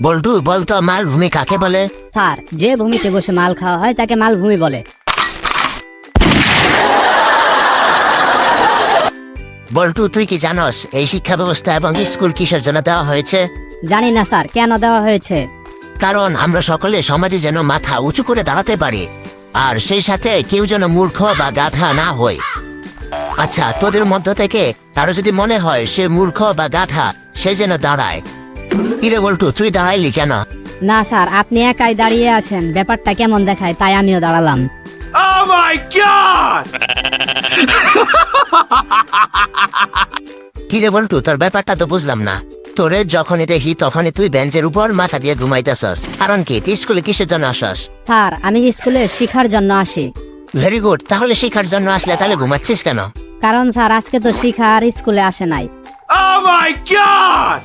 বল্টু বলতো মালভূমি কাকে বলে? স্যার, যে ভূমিতে বসে মাল খাওয়া হয় তাকে মালভূমি বলে। বল্টু তুই কি জানোস এই শিক্ষা ব্যবস্থা এবং স্কুল কিসের জন্য দেওয়া হয়েছে? জানি না স্যার, কেন দেওয়া হয়েছে? কারণ আমরা সকলে সমাজে যেন মাথা উঁচু করে দাঁড়াতে পারি, আর সেই সাথে কেউ যেন মূর্খ বা গাধা না হয়। আচ্ছা, তোদের মধ্য থেকে কারো যদি মনে হয় সে মূর্খ বা গাধা, সে যেন দাঁড়ায়। কিরে বল্টু, তুই দাঁড়াইলি কেন? না স্যার, আপনি একাই দাঁড়িয়ে আছেন, ব্যাপারটা কেমন দেখায় তাই আমিও দাঁড়ালাম। Oh my god! কিরে বল্টু, তোর ব্যাপারটা তো বুঝলাম না। তোরে যখনই দেখি তখনই তুই বেঞ্চের উপর মাথা দিয়ে ঘুমাইতেছস, কারণ কি? তুই স্কুলে কিসের জন্য আসস? স্যার, আমি স্কুলে শিক্ষার জন্য আসি। ভেরি গুড, তাহলে শিক্ষার জন্য আসলে তাহলে ঘুমাচ্ছিস কেন? কারণ স্যার, আজকে তো শিখা আর স্কুলে আসে নাই। Oh my god!